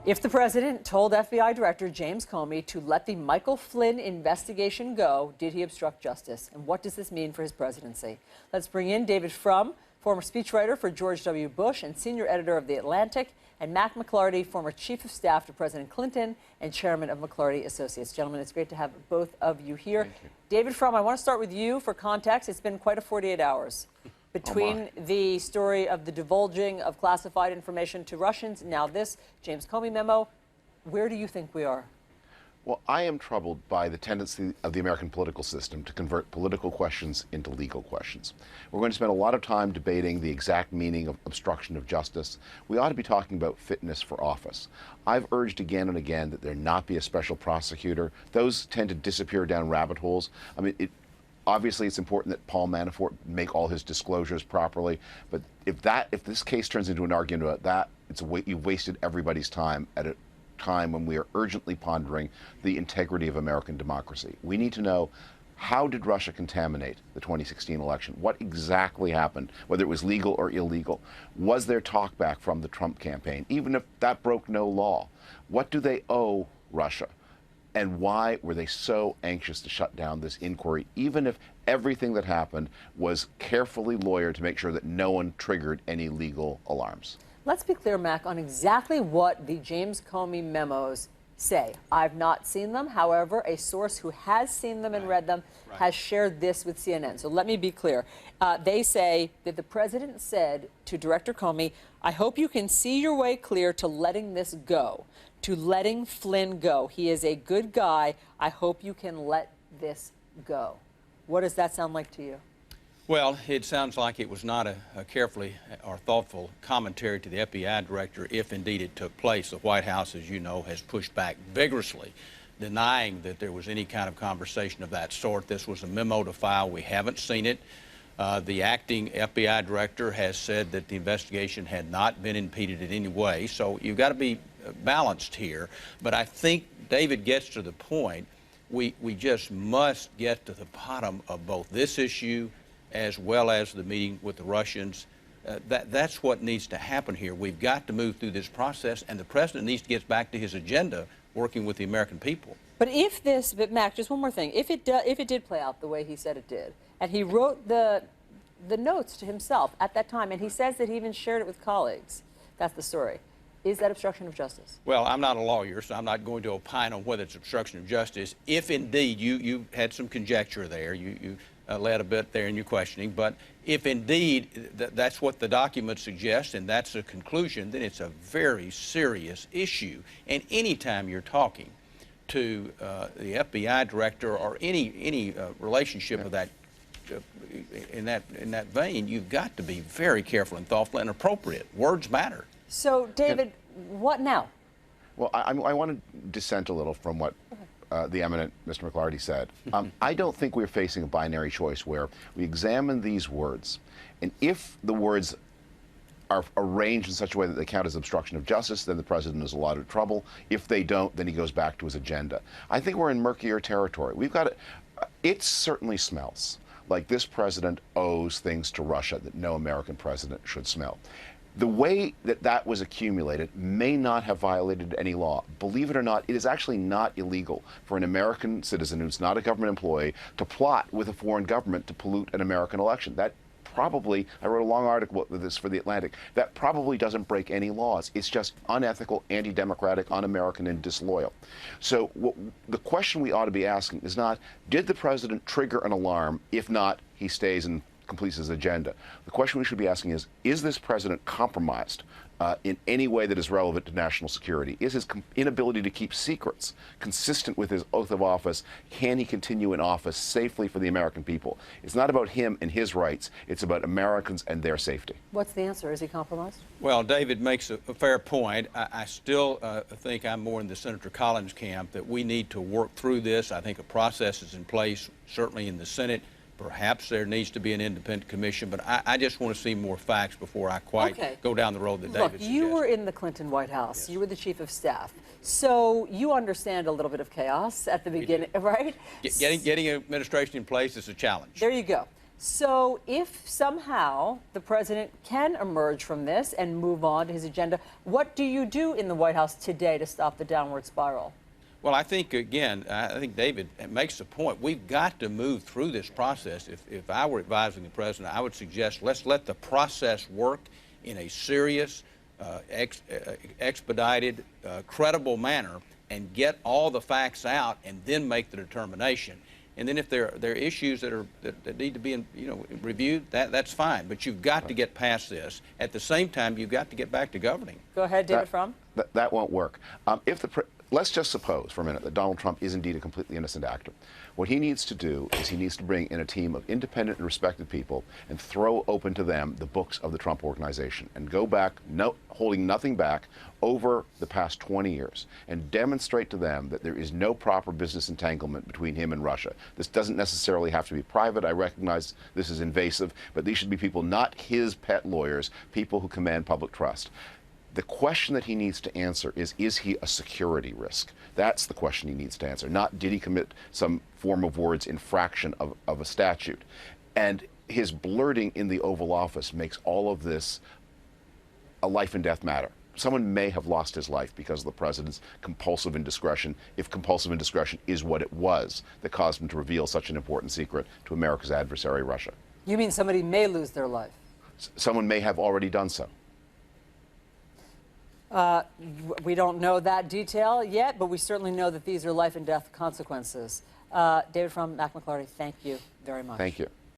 If the president told FBI Director James Comey to let the Michael Flynn investigation go, did he obstruct justice? And what does this mean for his presidency? Let's bring in David Frum, former speechwriter for George W. Bush and senior editor of The Atlantic, and Mack McLarty, former chief of staff to President Clinton and chairman of McLarty Associates. Gentlemen, it's great to have both of you here. David Frum, I want to start with you for context. It's been quite a 48 hours between the story of the divulging of classified information to Russians, now this James Comey memo. Where do you think we are? Well, I am troubled by the tendency of the American political system to convert political questions into legal questions. We're going to spend a lot of time debating the exact meaning of obstruction of justice. We ought to be talking about fitness for office. I've urged again and again that there not be a special prosecutor. Those tend to disappear down rabbit holes. I mean, obviously, it's important that Paul Manafort make all his disclosures properly, but if this case turns into an argument about that, you've wasted everybody's time at a time when we are urgently pondering the integrity of American democracy. We need to know, how did Russia contaminate the 2016 election? What exactly happened, whether it was legal or illegal? Was there talkback from the Trump campaign, even if that broke no law? What do they owe Russia? And why were they so anxious to shut down this inquiry, even if everything that happened was carefully lawyered to make sure that no one triggered any legal alarms? Let's be clear, Mac, on exactly what the James Comey memos say. I've not seen them. However, a source who has seen them and read them has shared this with CNN. So let me be clear. They say that the president said to Director Comey, I hope you can see your way clear to letting this go, to letting Flynn go. He is a good guy. I hope you can let this go. What does that sound like to you? Well, it sounds like it was not a carefully or thoughtful commentary to the FBI director, if indeed it took place. The White House, as you know, has pushed back vigorously, denying that there was any kind of conversation of that sort. This was a memo to file. We haven't seen it. The acting FBI director has said that the investigation had not been impeded in any way. So you've got to be balanced here. But I think David gets to the point. We just must get to the bottom of both this issue as well as the meeting with the Russians. That's what needs to happen here. We've got to move through this process, and the president needs to get back to his agenda, working with the American people. But Mac, just one more thing. If it did play out the way he said it did, and he wrote the notes to himself at that time, and he says that he even shared it with colleagues, that's the story. Is that obstruction of justice? Well, I'm not a lawyer, so I'm not going to opine on whether it's obstruction of justice. If indeed you had some conjecture there, you led a bit there in your questioning, but if indeed that's what the document suggests and that's a conclusion, then it's a very serious issue. And anytime you're talking to the FBI director or any relationship of that in that vein, you've got to be very careful and thoughtful and appropriate. Words matter. So, David, what now? Well, I want to dissent a little from what the eminent Mr. McLarty said. I don't think we're facing a binary choice where we examine these words, and if the words are arranged in such a way that they count as obstruction of justice, then the president is in a lot of trouble. If they don't, then he goes back to his agenda. I think we're in murkier territory. We've got it certainly smells like this president owes things to Russia that no American president should smell. The way that was accumulated may not have violated any law. Believe it or not, it is actually not illegal for an American citizen who's not a government employee to plot with a foreign government to pollute an American election. That probably, I wrote a long article with this for The Atlantic, that probably doesn't break any laws. It's just unethical, anti-democratic, un-American, and disloyal. So the question we ought to be asking is not, did the president trigger an alarm? If not, he stays and completes his agenda. The question we should be asking is this president compromised in any way that is relevant to national security? Is his inability to keep secrets consistent with his oath of office? Can he continue in office safely for the American people? It's not about him and his rights. It's about Americans and their safety. What's the answer? Is he compromised? Well, David makes a fair point. I still think I'm more in the Senator Collins camp, that we need to work through this. I think a process is in place, certainly in the Senate. Perhaps there needs to be an independent commission, but I just want to see more facts before I quite go down the road that David suggested. You were in the Clinton White House. Yes. You were the chief of staff. So you understand a little bit of chaos at the beginning, right? Getting administration in place is a challenge. There you go. So if somehow the president can emerge from this and move on to his agenda, what do you do in the White House today to stop the downward spiral? Well, I think, again, I think David makes the point. We've got to move through this process. If I were advising the president, I would suggest let's let the process work in a serious, expedited, credible manner and get all the facts out and then make the determination. And then if there are issues that need to be reviewed, that's fine. But you've got to get past this. At the same time, you've got to get back to governing. Go ahead, David Frum. That won't work. Let's just suppose for a minute that Donald Trump is indeed a completely innocent actor. What he needs to do is he needs to bring in a team of independent and respected people and throw open to them the books of the Trump organization and go back, holding nothing back, over the past 20 years and demonstrate to them that there is no proper business entanglement between him and Russia. This doesn't necessarily have to be private. I recognize this is invasive, but these should be people, not his pet lawyers, people who command public trust. The question that he needs to answer is he a security risk? That's the question he needs to answer, not did he commit some form of words infraction of a statute. And his blurting in the Oval Office makes all of this a life and death matter. Someone may have lost his life because of the president's compulsive indiscretion, if compulsive indiscretion is what it was that caused him to reveal such an important secret to America's adversary, Russia. You mean somebody may lose their life? Someone may have already done so. We don't know that detail yet, but we certainly know that these are life and death consequences. David Frum, Mack, McLarty, thank you very much. Thank you.